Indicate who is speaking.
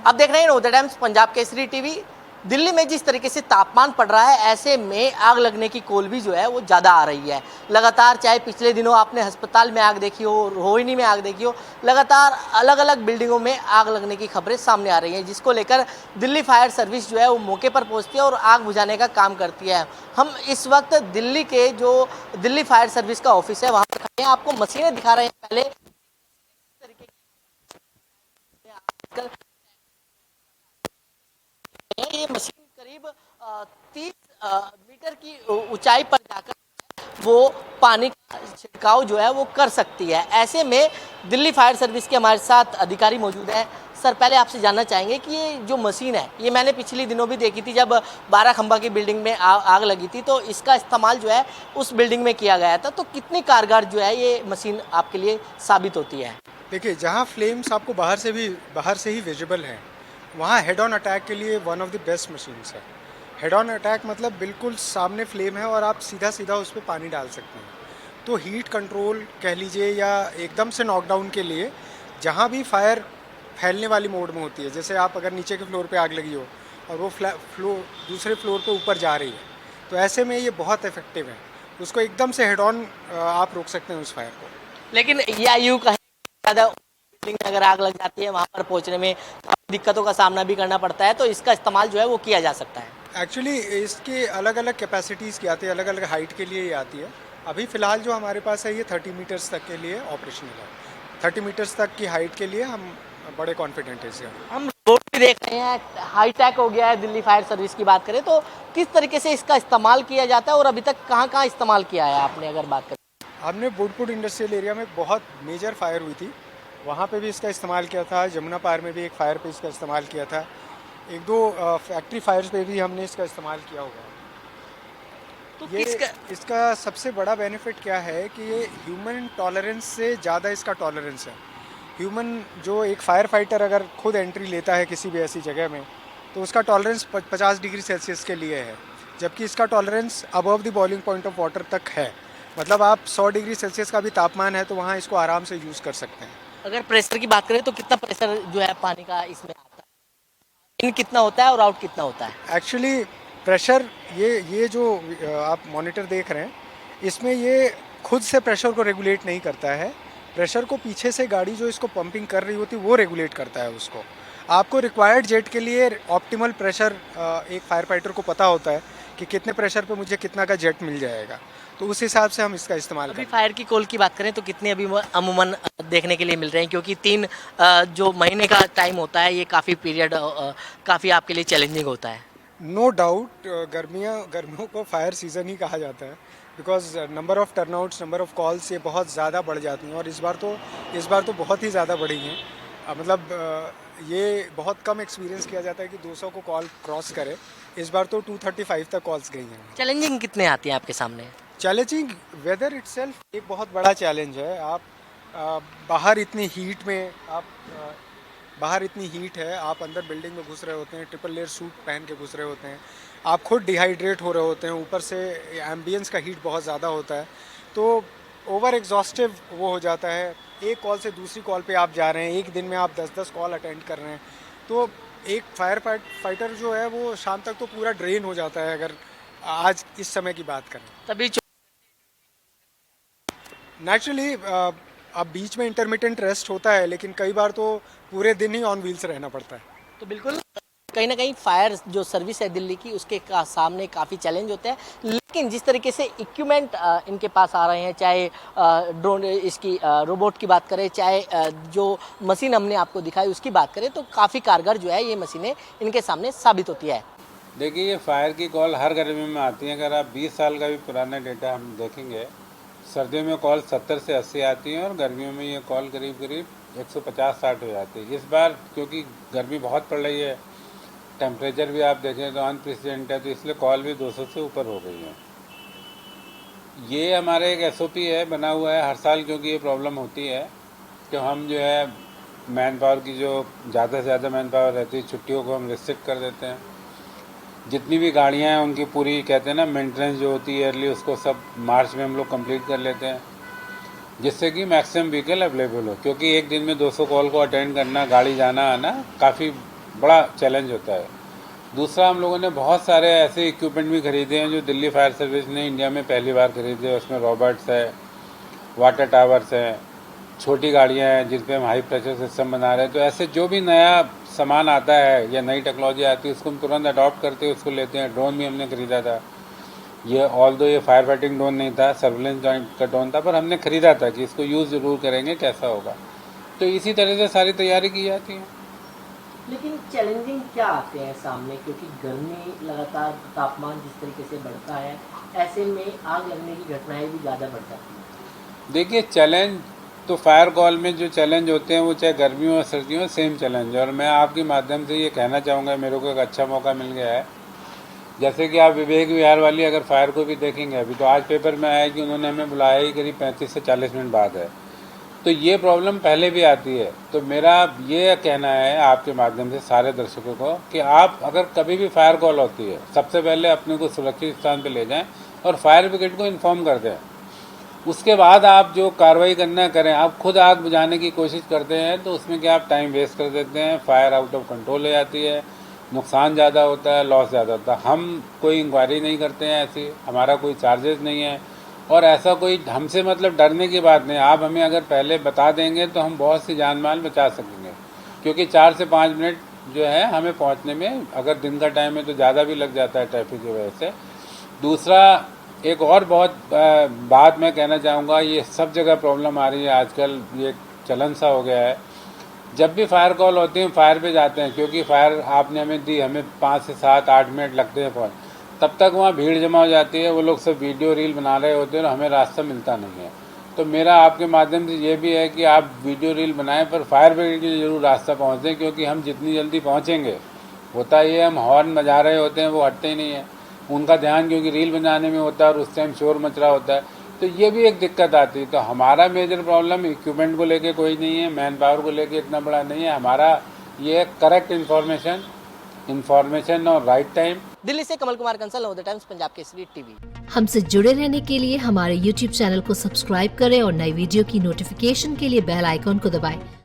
Speaker 1: आप देख रहे हैं नवोदय टाइम्स पंजाब केसरी टीवी। दिल्ली में जिस तरीके से तापमान पड़ रहा है, ऐसे में आग लगने की कॉल भी जो है वो ज़्यादा आ रही है लगातार। चाहे पिछले दिनों आपने अस्पताल में आग देखी हो, रोहिणी में आग देखी हो, लगातार अलग अलग बिल्डिंगों में आग लगने की खबरें सामने आ रही हैं, जिसको लेकर दिल्ली फायर सर्विस जो है वो मौके पर पहुंचती है और आग बुझाने का काम करती है। हम इस वक्त दिल्ली के जो दिल्ली फायर सर्विस का ऑफिस है वहाँ पर खड़े हैं। आपको मशीनें दिखा रहे हैं। पहले तरीके की ये मशीन करीब 30 मीटर की ऊंचाई पर जाकर वो पानी का छिड़काव जो है वो कर सकती है। ऐसे में दिल्ली फायर सर्विस के हमारे साथ अधिकारी मौजूद हैं। सर, पहले आपसे जानना चाहेंगे कि ये जो मशीन है, ये मैंने पिछले दिनों भी देखी थी जब 12 खंबा की बिल्डिंग में आग लगी थी, तो इसका इस्तेमाल जो है उस बिल्डिंग में किया गया था। तो कितनी कारगर जो है ये मशीन आपके लिए साबित होती है?
Speaker 2: देखिए, जहाँ फ्लेम्स आपको बाहर से ही विजिबल हैं, वहाँ हेड ऑन अटैक के लिए one of the best machines है। हेड ऑन अटैक मतलब बिल्कुल सामने फ्लेम है और आप सीधा सीधा उस पर पानी डाल सकते हैं। तो हीट कंट्रोल कह लीजिए या एकदम से नॉकडाउन के लिए, जहाँ भी फायर फैलने वाली मोड में होती है, जैसे आप अगर नीचे के फ्लोर पे आग लगी हो और वो फ्लोर दूसरे फ्लोर पे ऊपर जा रही है, तो ऐसे में ये बहुत इफेक्टिव है। उसको एकदम से हेड ऑन आप रोक सकते हैं उस फायर को।
Speaker 1: लेकिन या यूं कहें, ज़्यादा बिल्डिंग में अगर आग लग जाती है, वहाँ पर पहुँचने में काफ़ी दिक्कतों का सामना भी करना पड़ता है, तो इसका इस्तेमाल जो है वो किया जा सकता है।
Speaker 2: एक्चुअली इसके अलग अलग कैपेसिटीज़ की आती है, अलग अलग हाइट के लिए ये आती है। अभी फ़िलहाल जो हमारे पास है ये 30 मीटर्स तक के लिए ऑपरेशनल है। 30 मीटर्स तक की हाइट के लिए हम बड़े कॉन्फिडेंट हैं इससे।
Speaker 1: हम रोड भी देख रहे हैं, हाईटेक हो गया है। दिल्ली फायर सर्विस की बात करें तो किस तरीके से इसका इस्तेमाल किया जाता है और अभी तक कहाँ कहाँ इस्तेमाल किया है आपने, अगर बात करें?
Speaker 2: हमने वुडपुर इंडस्ट्रियल एरिया में बहुत मेजर फायर हुई थी, वहाँ पे भी इसका इस्तेमाल किया था। जमुना पार में भी एक फ़ायर पे इसका इस्तेमाल किया था। एक दो फैक्ट्री फायर्स पे भी हमने इसका इस्तेमाल किया हुआ है।
Speaker 1: तो
Speaker 2: ये
Speaker 1: किस
Speaker 2: इसका सबसे बड़ा बेनिफिट क्या है कि ये ह्यूमन टॉलरेंस से ज़्यादा इसका टॉलरेंस है। ह्यूमन जो एक फायर फाइटर अगर खुद एंट्री लेता है किसी भी ऐसी जगह में, तो उसका टॉलरेंस 50 डिग्री सेल्सियस के लिए है, जबकि इसका tolerance above the boiling point of water तक है। मतलब आप 100 डिग्री सेल्सियस का भी तापमान है तो वहाँ इसको आराम से यूज़ कर सकते हैं।
Speaker 1: अगर प्रेशर की बात करें तो कितना प्रेशर जो है पानी का इसमें आता है? इन कितना होता है और आउट कितना होता है?
Speaker 2: एक्चुअली प्रेशर, ये जो आप मॉनिटर देख रहे हैं, इसमें ये खुद से प्रेशर को रेगुलेट नहीं करता है। प्रेशर को पीछे से गाड़ी जो इसको पंपिंग कर रही होती है वो रेगुलेट करता है उसको। आपको रिक्वायर्ड जेट के लिए ऑप्टिमल प्रेशर एक फायर फाइटर को पता होता है कि कितने प्रेशर पे मुझे कितना का जेट मिल जाएगा, तो उस हिसाब से हम इसका इस्तेमाल
Speaker 1: अभी
Speaker 2: करते हैं।
Speaker 1: फायर की कॉल की बात करें तो कितने अभी अमूमन देखने के लिए मिल रहे हैं? क्योंकि 3 जो महीने का टाइम होता है, ये काफ़ी पीरियड काफ़ी आपके लिए चैलेंजिंग होता है।
Speaker 2: नो डाउट, गर्मियों को फायर सीज़न ही कहा जाता है, because number of turnouts, number of calls ये बहुत ज़्यादा बढ़ जाती हैं और इस बार तो बहुत ही ज़्यादा बढ़ी हैं। मतलब ये बहुत कम एक्सपीरियंस किया जाता है कि 200 को कॉल क्रॉस करे। इस बार तो 235 तक कॉल्स गई हैं।
Speaker 1: चैलेंजिंग कितने आती हैं आपके सामने?
Speaker 2: चैलेंजिंग, वेदर इटसेल्फ एक बहुत बड़ा चैलेंज है। आप अ, बाहर इतनी हीट में आप अ, बाहर इतनी हीट है, आप अंदर बिल्डिंग में घुस रहे होते हैं, ट्रिपल लेयर सूट पहन के घुस रहे होते हैं, आप खुद डिहाइड्रेट हो रहे होते हैं, ऊपर से एम्बियंस का हीट बहुत ज़्यादा होता है, तो ओवर एग्जॉस्टिव वो हो जाता है। एक कॉल से दूसरी कॉल पे आप जा रहे हैं, एक दिन में आप 10-10 कॉल अटेंड कर रहे हैं, तो एक फाइटर जो है वो शाम तक तो पूरा ड्रेन हो जाता है, अगर आज इस समय की बात करें।
Speaker 1: तभी
Speaker 2: नेचुरली अब बीच में इंटरमिटेंट रेस्ट होता है, लेकिन कई बार तो पूरे दिन ही ऑन व्हील्स रहना पड़ता है।
Speaker 1: तो बिल्कुल कहीं ना कहीं फायर जो सर्विस है दिल्ली की, उसके सामने काफ़ी चैलेंज होते हैं। लेकिन जिस तरीके से इक्विपमेंट इनके पास आ रहे हैं, चाहे ड्रोन इसकी रोबोट की बात करें, चाहे जो मशीन हमने आपको दिखाई उसकी बात करें, तो काफ़ी कारगर जो है ये मशीनें इनके सामने साबित होती है।
Speaker 3: देखिए, ये फायर की कॉल हर गर्मी में आती है। अगर आप 20 साल का भी पुराना डेटा हम देखेंगे, सर्दियों में कॉल 70 से 80 आती है और गर्मियों में ये कॉल करीब करीब 150-60 हो जाती है। इस बार क्योंकि गर्मी बहुत पड़ रही है, टेम्परेचर भी आप देखें तो अनप्रेसिडेंट है, तो इसलिए कॉल भी 200 से ऊपर हो गई है। ये हमारे एक एसओपी है, बना हुआ है हर साल, क्योंकि ये प्रॉब्लम होती है कि हम जो है मैन पावर की जो ज़्यादा से ज़्यादा मैन पावर रहती है, छुट्टियों को हम रिस्ट्रिक्ट कर देते हैं। जितनी भी गाड़ियाँ हैं उनकी पूरी कहते हैं ना मेंटेनेंस जो होती है ईयरली, उसको सब मार्च में हम लोग कंप्लीट कर लेते हैं, जिससे कि मैक्सिमम व्हीकल अवेलेबल हो। क्योंकि एक दिन में 200 कॉल को अटेंड करना, गाड़ी जाना आना काफ़ी बड़ा चैलेंज होता है। दूसरा, हम लोगों ने बहुत सारे ऐसे इक्विपमेंट भी खरीदे हैं जो दिल्ली फायर सर्विस ने इंडिया में पहली बार खरीदे। उसमें रॉबर्ट्स है, वाटर टावर्स हैं, छोटी गाड़ियां हैं जिन पे हम हाई प्रेशर सिस्टम बना रहे हैं। तो ऐसे जो भी नया सामान आता है या नई टेक्नोलॉजी आती है उसको हम तुरंत अडॉप्ट करते हैं, उसको लेते हैं। ड्रोन भी हमने खरीदा था। ये ऑल्दो ये फायर फाइटिंग ड्रोन नहीं था, सर्विलेंस जॉइंट का ड्रोन था, पर हमने खरीदा था कि इसको यूज़ ज़रूर करेंगे, कैसा होगा। तो इसी तरह से सारी तैयारी की जाती है।
Speaker 1: लेकिन चैलेंजिंग क्या आते हैं सामने, क्योंकि गर्मी लगातार, तापमान जिस तरीके से बढ़ता है, ऐसे में आग लगने की घटनाएं भी ज़्यादा बढ़ जाती हैं।
Speaker 3: देखिए, चैलेंज तो फायर कॉल में जो चैलेंज होते हैं वो चाहे गर्मियों और सर्दियों सेम चैलेंज है। और मैं आपके माध्यम से ये कहना चाहूँगा, मेरे को एक अच्छा मौका मिल गया है। जैसे कि आप विवेक विहार वाली अगर फायर को भी देखेंगे, अभी तो आज पेपर में आया कि उन्होंने हमें बुलाया ही करीब 35 से 40 मिनट बाद है। तो ये प्रॉब्लम पहले भी आती है। तो मेरा ये कहना है आपके माध्यम से सारे दर्शकों को कि आप अगर कभी भी फायर कॉल होती है, सबसे पहले अपने को सुरक्षित स्थान पर ले जाएं और फायर ब्रिगेड को इन्फॉर्म कर दें। उसके बाद आप जो कार्रवाई करना करें। आप खुद आग बुझाने की कोशिश करते हैं तो उसमें क्या आप टाइम वेस्ट कर देते हैं, फायर आउट ऑफ कंट्रोल हो जाती है, नुकसान ज़्यादा होता है, लॉस ज़्यादा होता है। हम कोई इंक्वायरी नहीं करते हैं ऐसी, हमारा कोई चार्जेस नहीं है और ऐसा कोई हमसे मतलब डरने की बात नहीं। आप हमें अगर पहले बता देंगे तो हम बहुत सी जान माल बचा सकेंगे, क्योंकि 4 से 5 मिनट जो है हमें पहुंचने में, अगर दिन का टाइम है तो ज़्यादा भी लग जाता है ट्रैफिक की वजह से। दूसरा, एक और बहुत बात मैं कहना चाहूँगा, ये सब जगह प्रॉब्लम आ रही है आजकल, ये चलन सा हो गया है। जब भी फायर कॉल होती है फायर पे जाते हैं, क्योंकि फायर आपने हमें दी, हमें 5 से 7-8 मिनट लगते हैं पहुँच, तब तक वहाँ भीड़ जमा हो जाती है, वो लोग सब वीडियो रील बना रहे होते हैं और हमें रास्ता मिलता नहीं है। तो मेरा आपके माध्यम से ये भी है कि आप वीडियो रील बनाएं पर फायर ब्रिगेड के जरूर रास्ता पहुँच दें, क्योंकि हम जितनी जल्दी पहुँचेंगे, होता ये हम हॉर्न बजा रहे होते हैं, वो हटते ही नहीं है, उनका ध्यान क्योंकि रील बनाने में होता है और उस टाइम शोर मच रहा होता है। तो ये भी एक दिक्कत आती है। तो हमारा मेजर प्रॉब्लम इक्विपमेंट को लेके कोई नहीं है, मैन पावर को लेके इतना बड़ा नहीं है, हमारा ये करेक्ट इन्फॉर्मेशन और राइट टाइम।
Speaker 1: दिल्ली से कमल कुमार कंसल, नवोदय टाइम्स, पंजाब केसरी टीवी।
Speaker 4: हमसे जुड़े रहने के लिए हमारे YouTube चैनल को सब्सक्राइब करें और नई वीडियो की नोटिफिकेशन के लिए बेल आइकॉन को दबाएं।